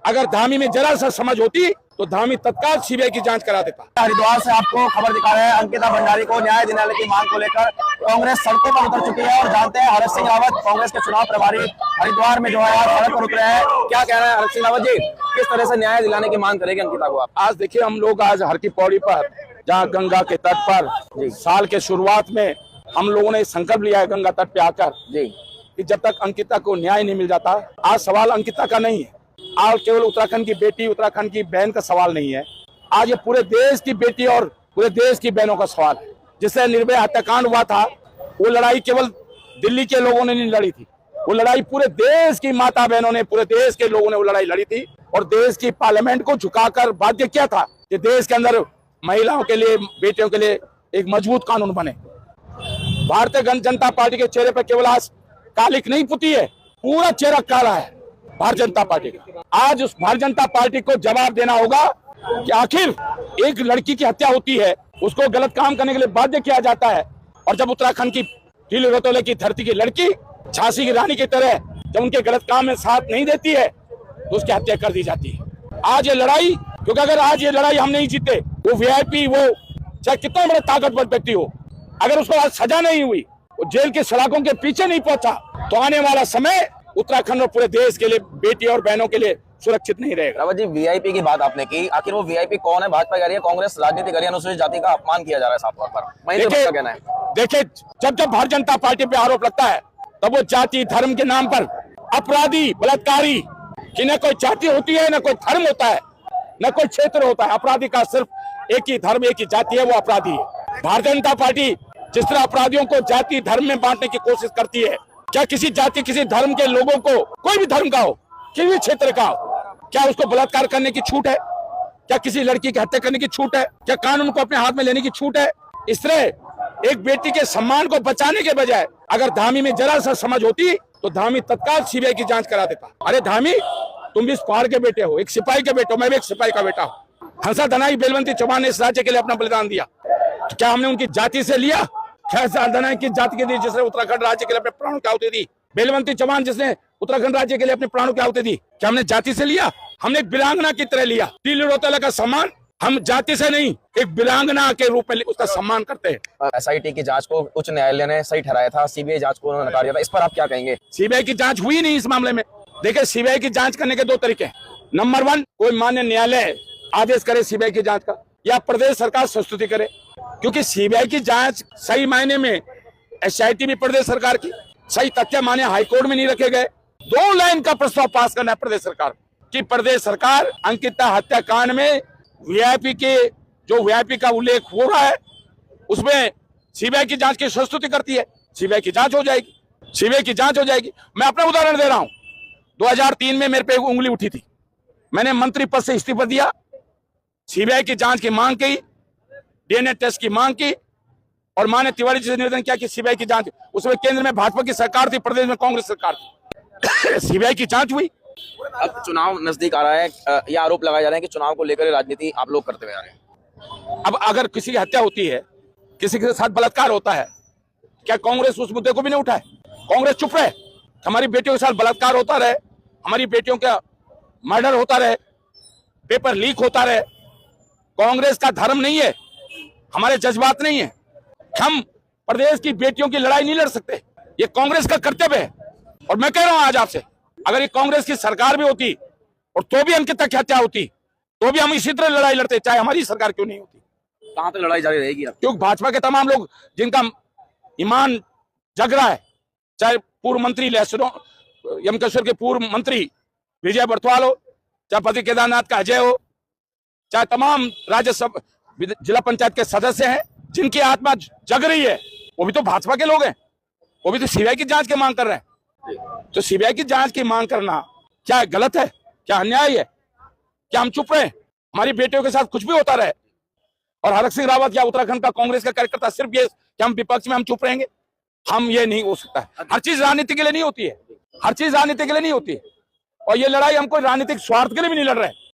अगर धामी में जरा सा समझ होती तो धामी तत्काल सीबीआई की जांच करा देता। हरिद्वार से आपको खबर दिखा रहे हैं, अंकिता भंडारी को न्याय दिलाने की मांग को लेकर कांग्रेस सड़कों पर उतर चुकी है और जानते हैं हरक सिंह रावत कांग्रेस के चुनाव प्रभारी हरिद्वार में जो है आज सड़क पर उतरे हैं। क्या कह रहे हैं हरक सिंह रावत जी, किस तरह से न्याय दिलाने की मांग करेगी अंकिता को आप? आज देखिए, हम लोग आज हर की पौड़ी पर, जहाँ गंगा के तट पर साल के शुरुआत में हम लोगों ने संकल्प लिया है गंगा तट पे आकर जी कि जब तक अंकिता को न्याय नहीं मिल जाता। आज सवाल अंकिता का नहीं है, आज केवल उत्तराखंड की बेटी, उत्तराखंड की बहन का सवाल नहीं है। आज ये पूरे देश की बेटी और पूरे देश की बहनों का सवाल है। जिससे निर्भया हत्याकांड हुआ था, वो लड़ाई केवल दिल्ली के लोगों ने नहीं लड़ी थी, वो लड़ाई पूरे देश की माता बहनों ने, पूरे देश के लोगों ने वो लड़ाई लड़ी थी। और देश की पार्लियामेंट को झुकाकर बाध्य किया था कि देश के अंदर महिलाओं के लिए, बेटियों के लिए एक मजबूत कानून बने। भारतीय जनता पार्टी के चेहरे पर केवल आज कालिक नहीं पुती है, पूरा चेहरा काला है भारतीय जनता पार्टी का। आज उस भारतीय जनता पार्टी को जवाब देना होगा कि आखिर एक लड़की की हत्या होती है, उसको गलत काम करने के लिए बाध्य किया जाता है, और जब उत्तराखंड की टीले रोतोले की धरती की लड़की झांसी की रानी की तरह जब उनके गलत काम में साथ नहीं देती है तो उसकी हत्या कर दी जाती है। आज ये लड़ाई, क्योंकि अगर आज ये लड़ाई हम नहीं जीते, वो वीआईपी, वो चाहे कितना बड़ा ताकतवर व्यक्ति हो, अगर उसको आज सजा नहीं हुई, वो जेल के सलाखों के पीछे नहीं पहुंचा, तो आने वाला समय उत्तराखंड और पूरे देश के लिए, बेटी और बहनों के लिए सुरक्षित नहीं रहेगा। रावत जी, वीआईपी की बात आपने की, आखिर वो वीआईपी कौन है? भाजपा कह रही है कांग्रेस राजनीति कर रही है, अनुसूचित जाति का अपमान किया जा रहा है साफ तौर पर। कहना है, देखिए, जब जब भारतीय जनता पार्टी पे आरोप लगता है तब वो जाति धर्म के नाम पर अपराधी, बलात्कारी, कि न कोई जाति होती है, न कोई धर्म होता है, न कोई क्षेत्र होता है। अपराधी का सिर्फ एक ही धर्म, एक ही जाति है, वो अपराधी है। भारतीय जनता पार्टी जिस तरह अपराधियों को जाति धर्म में बांटने की कोशिश करती है, क्या किसी जाति, किसी धर्म के लोगों को, कोई भी धर्म का हो, किसी भी क्षेत्र का हो, क्या उसको बलात्कार करने की छूट है? क्या किसी लड़की की हत्या करने की छूट है? क्या कानून को अपने हाथ में लेने की छूट है? इस तरह एक बेटी के सम्मान को बचाने के बजाय अगर धामी में जरा सा समझ होती तो धामी तत्काल सीबीआई की जांच करा देता। अरे धामी, तुम भी इस पहाड़ के बेटे हो, एक सिपाही के बेटे हो, मैं भी एक सिपाही का बेटा हूँ। हंसा धनाई बेलवंती चौहान ने इस राज्य के लिए अपना बलिदान दिया, क्या हमने उनकी जाति से लिया? हंसा धनाई की जाति के लिए जिसने उत्तराखंड राज्य के लिए अपने प्राणों की आहुति दी, बेलवंती चौहान जिसने उत्तराखंड राज्य के लिए अपने प्राणों की आहुति दी, क्या हमने जाति से लिया? हमने एक वीरांगना की तरह लिया। टीले रोतोले का सम्मान हम जाति से नहीं, एक वीरांगना के रूप में उसका सम्मान करते हैं। एसआईटी की जांच को उच्च न्यायालय ने सही ठहराया था, सीबीआई जांच को उन्होंने नकार दिया था, इस पर आप क्या कहेंगे? सीबीआई की जांच हुई नहीं इस मामले में। देखिए, सीबीआई की जांच करने के दो तरीके हैं। नंबर 1, कोई मान्य न्यायालय आदेश करे सीबीआई की जांच का, या प्रदेश सरकार संस्तुति करे। क्योंकि सीबीआई की जांच सही मायने में एसआईटी भी प्रदेश सरकार की, सही तथ्य माने हाईकोर्ट में नहीं रखे गए। 2 लाइन का प्रस्ताव पास करना है प्रदेश सरकार कि प्रदेश सरकार अंकिता हत्याकांड में वीआईपी का उल्लेख हो रहा है, उसमें सीबीआई की जांच की संस्तुति करती है। सीबीआई की जांच हो जाएगी, सीबीआई की जांच हो जाएगी। मैं अपना उदाहरण दे रहा हूं, 2003 में मेरे पे उंगली उठी थी, मैंने मंत्री पद से इस्तीफा दिया, सीबीआई की जांच की मांग की, डीएनए टेस्ट की मांग की, और माननीय तिवारी जी से निवेदन किया कि सीबीआई की जांच। उसमें केंद्र में भाजपा की सरकार थी, प्रदेश में कांग्रेस सरकार थी। सीबीआई की जांच हुई। अब चुनाव नजदीक आ रहा है, यह आरोप लगाए जा रहे हैं कि चुनाव को लेकर राजनीति आप लोग करते हुए आ रहे हैं। अब अगर किसी की हत्या होती है, किसी के साथ बलात्कार होता है, क्या कांग्रेस उस मुद्दे को भी नहीं उठाए? कांग्रेस चुप रहे? हमारी बेटियों के साथ बलात्कार होता रहे, हमारी बेटियों का मर्डर होता रहे, पेपर लीक होता रहे, कांग्रेस का धर्म नहीं है, हमारे जज्बात नहीं है, हम प्रदेश की बेटियों की लड़ाई नहीं लड़ सकते। ये कांग्रेस का कर्तव्य है। और मैं कह रहा हूं आज आपसे, अगर ये कांग्रेस की सरकार भी होती और तो भी अंकिता की हत्या होती, तो भी हम इसी तरह लड़ाई लड़ते, चाहे हमारी सरकार क्यों नहीं होती। कहां तक लड़ाई जारी रहेगी? क्योंकि भाजपा के तमाम लोग जिनका ईमान जग रहा है, चाहे पूर्व मंत्री यमकेश्वर के पूर्व मंत्री विजय बर्तवाल हो, चाहे पति केदारनाथ का अजय हो, चाहे तमाम राज्यसभा जिला पंचायत के सदस्य हैं जिनकी आत्मा जग रही है, वो भी तो भाजपा के लोग हैं, वो भी तो सीबीआई की जांच की मांग कर रहे हैं। तो सीबीआई की जांच की मांग करना क्या गलत है? क्या अन्याय है? क्या हम चुप रहे? हमारी बेटियों के साथ कुछ भी होता रहे और हरक सिंह रावत या उत्तराखंड का कांग्रेस का कार्यकर्ता सिर्फ ये कि हम विपक्ष में हम चुप रहेंगे, हम ये नहीं हो सकता है। हर चीज राजनीति के लिए नहीं होती है, हर चीज राजनीति के लिए नहीं होती है, और ये लड़ाई हम कोई राजनीतिक स्वार्थ के लिए भी नहीं लड़ रहे हैं।